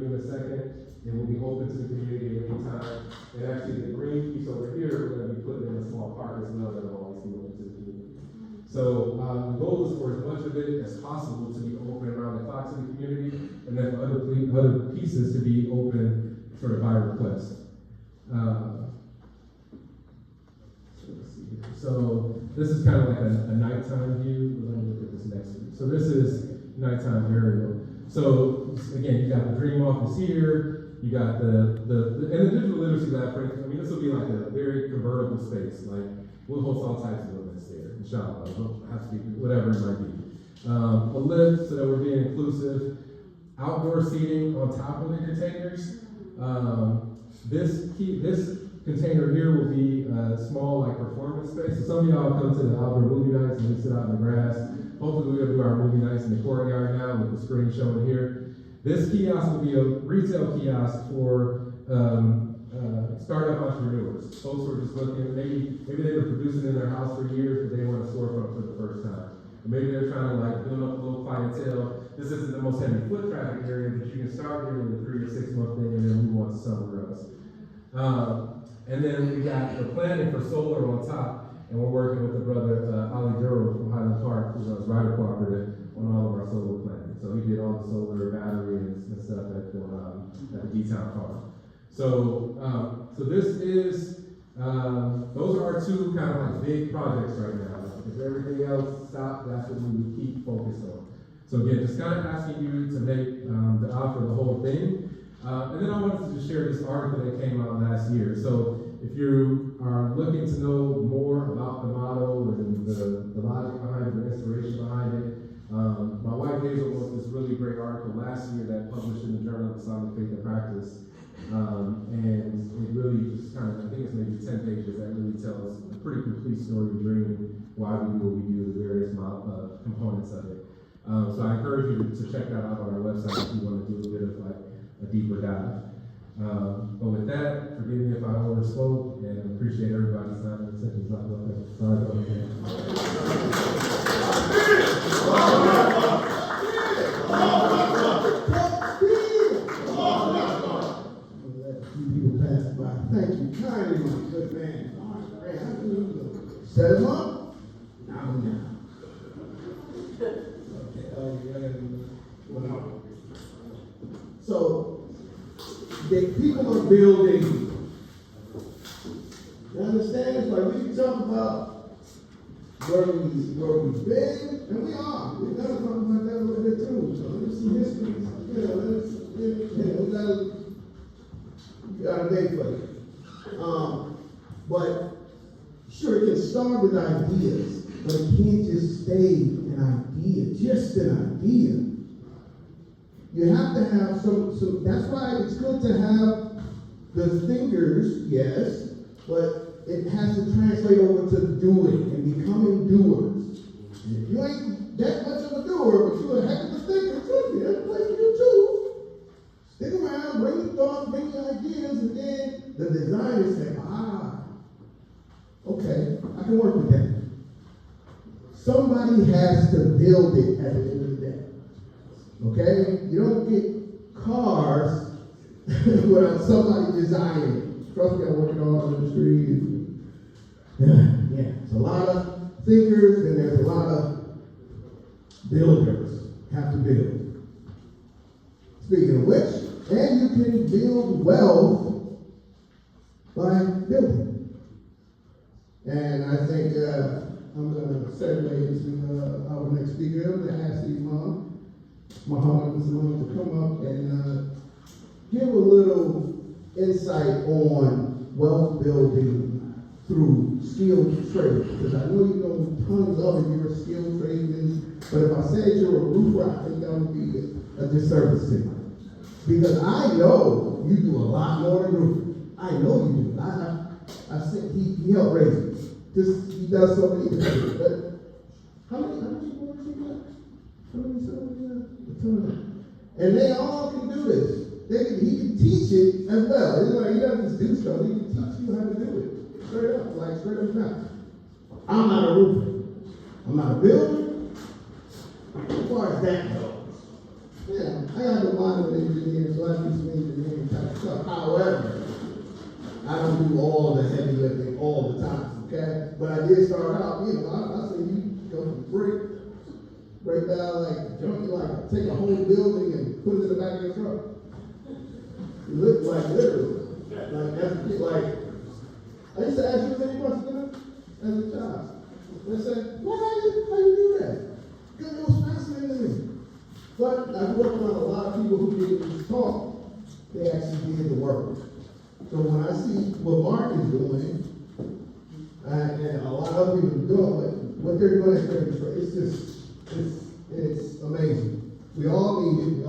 in a second. It will be open to the community at any time. And actually, the green piece over here, we're going to be putting in a small park as well that will always be open to the community. So the goal is for as much of it as possible to be open around the clock to the community, and then for other pieces to be open sort of by request. So this is kind of like a nighttime view. Let me look at this next view. So this is nighttime aerial. So again, you got the Dream Office here. You got and the Digital Literacy Lab. I mean, this will be like a very convertible space. Like we'll host all types of events there. Inshallah, it'll have to be whatever it might be. A lift so that we're being inclusive. Outdoor seating on top of the containers. This container here will be a small like performance space. So some of y'all come to the outdoor movie nights and we sit out in the grass. Hopefully we're gonna do our movie nights in the courtyard now with the screen showing here. This kiosk will be a retail kiosk for startup entrepreneurs. Folks who are just looking, maybe they've been producing in their house for years, but they want a storefront for the first time. Or maybe they're trying to like build up a little clientele. This isn't the most heavy foot traffic area, but you can start here with a 3 or 6 month thing and then move on to somewhere else. And then we got the planning for solar on top, and we're working with the brother Ali Duro from Highland Park, who runs Rider Cooperative, on all of our solar planning. So he did all the solar battery and stuff at the D-Town farm. So this is, those are our two kind of like big projects right now. If everything else stopped, that's what we would keep focused on. So again, just kind of asking you to make the offer the whole thing. And then I wanted to just share this article that came out last year. So if you are looking to know more about the model and the logic behind it, the inspiration behind it, my wife Hazel wrote this really great article last year that published in the Journal of Islamic Faith and Practice. And it really just kind of, I think it's maybe 10 pages that really tells a pretty complete story of Dream, why we do what we do, the various components of it. So I encourage you to check that out on our website if you want to do a bit of like a deeper dive. But with that, forgive me if I overspoke, and I appreciate everybody's time and attention. Sorry about that. People pass by. Thank you kindly, my good man. All right, how do you set him up? Now. So, the people are building. You understand? It's like we can talk about where we've been, and we are. We're going to talk about that a little bit too. So there's some history. We got a day for it. But sure, it can start with ideas, but it can't just stay an idea, just an idea. You have to have some, that's why it's good to have the thinkers, yes, but it has to translate over to doing and becoming doers. And if you ain't that much of a doer, but you're a heck of a thinker, too, that's a place for you too. Stick around, bring your thoughts, bring your ideas, and then the designers say, okay, I can work with that. Somebody has to build it at the end of the day. Okay? You don't get cars without somebody designing it. Trust me, I'm working all over the street. Yeah. It's a lot of thinkers and there's a lot of builders have to build. Speaking of which, and you can build wealth by building. And I think I'm going to segue into our next speaker. I'm going to ask Imam Muhammad to come up and give a little insight on wealth building through skilled trade. Because I know you know tons of it, you're a skilled tradesman, but if I said you're a roofer, I think that would be a disservice to you. Because I know you do a lot more than roofing. I know you do. I said he helped raise me. He does so many things. But how many more you got? How many sons you got? A ton. And they all can do this. He can teach it as well. It's like he doesn't just do stuff, he can teach you how to do it. Straight up now. I'm not a roofer. I'm not a builder. As far as that goes. Yeah, I got no mind with engineering, so I do some engineering type stuff. However, I don't do all the heavy lifting all the time, okay? But I did start out, I say you go from break down like junkie, like take a whole building and put it in the back of your truck. You look like literally. Like that's like I used to ask you many questions as a child. They said, "Why how you do that?" Because it was fascinating to me. But I've worked around a lot of people who didn't just talk, they actually did the work. So when I see what Mark is doing, and a lot of people are doing, what they're doing is it's amazing. We all need it.